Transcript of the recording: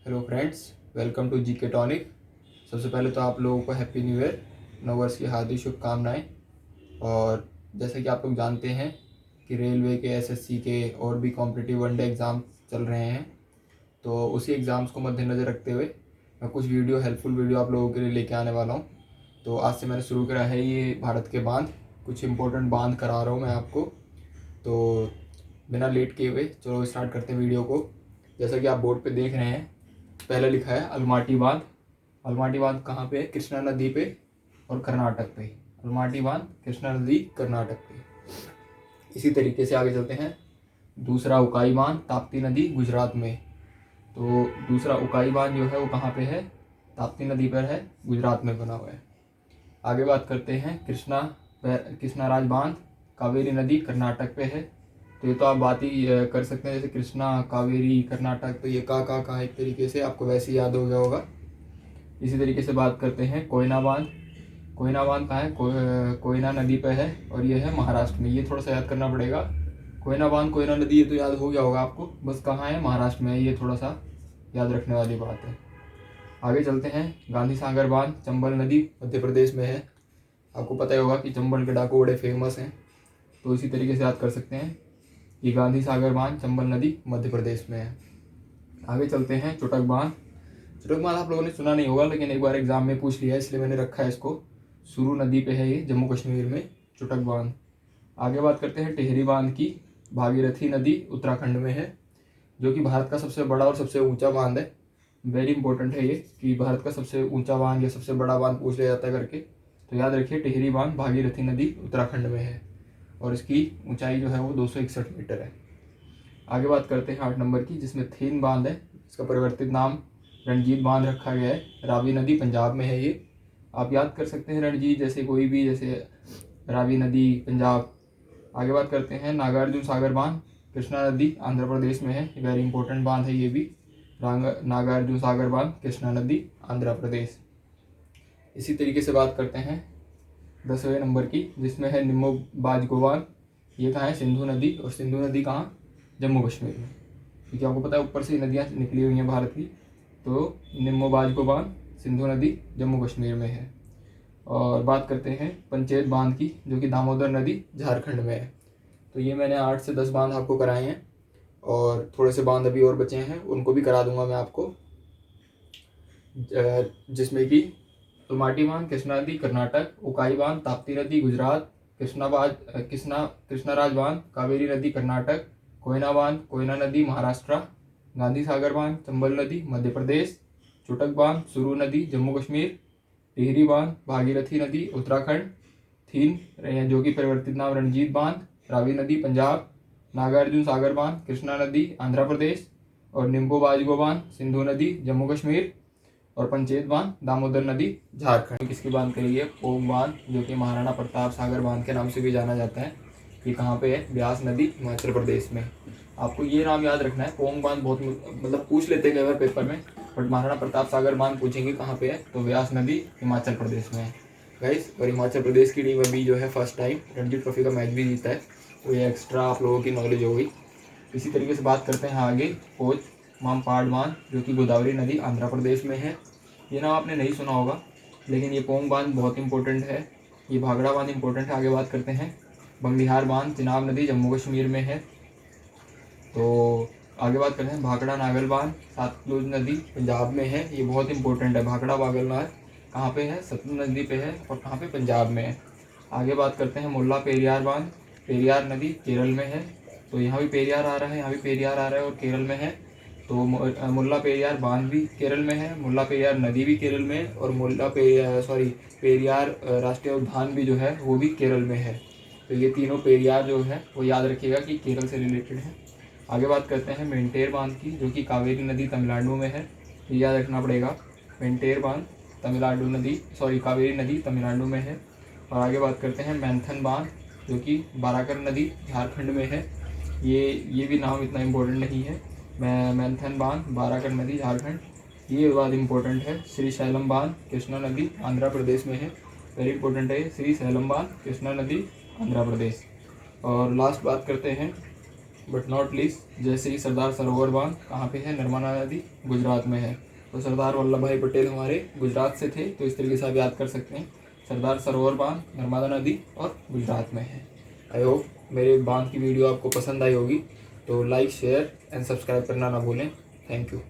Hello friends, welcome to GK tonic. सबसे पहले तो आप लोगों को हैप्पी न्यू ईयर, नववर्ष की हार्दिक शुभकामनाएं। और जैसे कि आप लोग जानते हैं कि रेलवे के, एसएससी के और भी कॉम्पिटिटिव वनडे एग्ज़ाम चल रहे हैं, तो उसी एग्ज़ाम्स को मद्देनज़र रखते हुए मैं कुछ हेल्पफुल वीडियो आप लोगों के लिए लेके आने वाला हूँ। तो आज से मैंने शुरू करा है ये भारत के बांध, कुछ इंपॉर्टेंट बांध करा रहा हूँ मैं आपको। तो बिना लेट किए हुए चलो स्टार्ट करते हैं वीडियो को। जैसा कि आप बोर्ड पे देख रहे हैं, पहले लिखा है अलमाटी बांध। अलमाटी बांध कहाँ पे है? कृष्णा नदी पे और कर्नाटक पे। अलमाटी बांध कृष्णा नदी कर्नाटक पे। इसी तरीके से आगे चलते हैं। दूसरा उकाई बांध ताप्ती नदी गुजरात में। तो दूसरा उकाई बांध जो है वो कहाँ पे है? ताप्ती नदी पर है, गुजरात में बना हुआ है। आगे बात करते हैं कृष्णा राज बांध कावेरी नदी कर्नाटक पे है। तो ये तो आप बात ही कर सकते हैं, जैसे कृष्णा कावेरी कर्नाटक, तो ये का एक तरीके से आपको वैसे ही याद हो गया होगा। इसी तरीके से बात करते हैं कोयना बांध। कोयना बांध कहाँ है? कोयना नदी पे है और ये है महाराष्ट्र में। ये थोड़ा सा याद करना पड़ेगा। कोयना बांध, कोयना नदी, ये तो याद हो गया होगा आपको, बस कहाँ है? महाराष्ट्र में है। ये थोड़ा सा याद रखने वाली बात है। आगे चलते हैं। गांधी सागर बांध चंबल नदी मध्य प्रदेश में है। आपको पता ही होगा कि चंबल के डाकू बड़े फेमस हैं, तो इसी तरीके से याद कर सकते हैं कि गांधी सागर बांध चंबल नदी मध्य प्रदेश में है। आगे चलते हैं चुटक बांध। चुटक बांध आप लोगों ने सुना नहीं होगा, लेकिन एक बार एग्जाम में पूछ लिया इसलिए मैंने रखा है इसको। सुरू नदी पे है ये, जम्मू कश्मीर में चुटक बांध। आगे बात करते हैं टिहरी बांध की। भागीरथी नदी उत्तराखंड में है, जो कि भारत का सबसे बड़ा और सबसे ऊंचा बांध है। वेरी इंपॉर्टेंट है ये कि भारत का सबसे ऊंचा बांध या सबसे बड़ा बांध पूछ लिया जाता है करके, तो याद रखिए टिहरी बांध भागीरथी नदी उत्तराखंड में है और इसकी ऊंचाई जो है वो 261 मीटर है। आगे बात करते हैं 8 नंबर की, जिसमें थेन बांध है। इसका परिवर्तित नाम रणजीत बांध रखा गया है। रावी नदी पंजाब में है ये। आप याद कर सकते हैं रणजीत जैसे कोई भी, जैसे रावी नदी पंजाब। आगे बात करते हैं नागार्जुन सागर बांध कृष्णा नदी आंध्र प्रदेश में है। वेरी इंपॉर्टेंट बांध है ये भी। नागार्जुन सागर बांध कृष्णा नदी आंध्र प्रदेश। इसी तरीके से बात करते हैं 10वें नंबर की, जिसमें है निम्बो बाजगो बांध। ये कहाँ है? सिंधु नदी। और सिंधु नदी कहाँ? जम्मू कश्मीर में, क्योंकि आपको पता है ऊपर से नदियाँ निकली हुई हैं भारत की। तो निम्बो बाजगो बांध सिंधु नदी जम्मू कश्मीर में है। और बात करते हैं पंचेत बांध की, जो कि दामोदर नदी झारखंड में है। तो ये मैंने 8 से 10 बांध आपको कराए हैं और थोड़े से बांध अभी और बचे हैं, उनको भी करा दूंगा मैं आपको। जिसमें कि अलमाटी बांध कृष्णा नदी कर्नाटक, उकाई बांध ताप्ती नदी गुजरात, कृष्णाराज बांध कावेरी नदी कर्नाटक, कोयना बांध कोयना नदी महाराष्ट्र, गांधी सागर बांध चंबल नदी मध्य प्रदेश, चुटक बांध सुरू नदी जम्मू कश्मीर, टिहरी बांध भागीरथी नदी उत्तराखंड, थीन जो कि परिवर्तित नाम रणजीत बांध रावी नदी पंजाब, नागार्जुन सागर बांध कृष्णा नदी आंध्र प्रदेश, और निम्बो बाजगो बांध सिंधु नदी जम्मू कश्मीर, और पंचेत बांध दामोदर नदी झारखंड। किसकी बांध के लिए? पोंग बांध, जो कि महाराणा प्रताप सागर बांध के नाम से भी जाना जाता है। ये कहाँ पे है? ब्यास नदी हिमाचल प्रदेश में। आपको ये नाम याद रखना है। पोंग बांध बहुत मतलब पूछ लेते हैं कई बार पेपर में, बट महाराणा प्रताप सागर बांध पूछेंगे कहाँ पे है, तो ब्यास नदी हिमाचल प्रदेश में है गाइस। और हिमाचल प्रदेश की टीम अभी जो है फर्स्ट टाइम रणजी ट्रॉफी का मैच भी जीता है, तो ये एक्स्ट्रा आप लोगों की नॉलेज हो गई। इसी तरीके से बात करते हैं आगे कोच मामपाड़ बांध, जो कि गोदावरी नदी आंध्र प्रदेश में है। ये नाम आपने नहीं सुना होगा, लेकिन ये पोंग बांध बहुत इंपॉर्टेंट है। ये भागड़ा बांध इंपॉर्टेंट है। आगे बात करते हैं बंगिहार बांध चिनाब नदी जम्मू कश्मीर में है। तो आगे बात करते हैं भाखड़ा नागल बांध सतलुज नदी पंजाब में है। ये बहुत इंपॉर्टेंट है। भाखड़ा नागल कहाँ पे है? सतलुज नदी पे है। और कहाँ पे? पंजाब में है। आगे बात करते हैं मुल्ला पेरियार बांध, पेरियार नदी केरल में है। तो यहाँ भी पेरियार आ रहा है, यहाँ भी पेरियार आ रहा है और केरल में है। तो मुल्ला पेरियार बांध भी केरल में है, मुल्ला पेरियार नदी भी केरल में है, और पेरियार राष्ट्रीय उद्यान भी जो है वो भी केरल में है। तो ये तीनों पेरियार जो है वो याद रखिएगा कि केरल से रिलेटेड है। आगे बात करते हैं मेंटेर बांध की, जो कि कावेरी नदी तमिलनाडु में है। ये याद रखना पड़ेगा। मेंटेर बांध कावेरी नदी तमिलनाडु में है। और आगे बात करते हैं मैंथन बांध, जो कि बाराकर नदी झारखंड में है। ये भी नाम इतना इम्पोर्टेंट नहीं है। मैंथन बांध बाराकर नदी झारखंड, ये बात इम्पोर्टेंट है। श्री शैलम बांध कृष्णा नदी आंध्र प्रदेश में है। वेरी इंपॉर्टेंट है श्री शैलम बांध कृष्णा नदी आंध्र प्रदेश। और लास्ट बात करते हैं बट नॉट लीस्ट, जैसे कि सरदार सरोवर बांध कहाँ पे है? नर्मदा नदी गुजरात में है। तो सरदार वल्लभ भाई पटेल हमारे गुजरात से थे, तो इस तरीके से आप याद कर सकते हैं। सरदार सरोवर बांध नर्मदा नदी और गुजरात में है। आई होप मेरे बांध की वीडियो आपको पसंद आई होगी, तो लाइक शेयर एंड सब्सक्राइब करना ना भूलें। Thank you.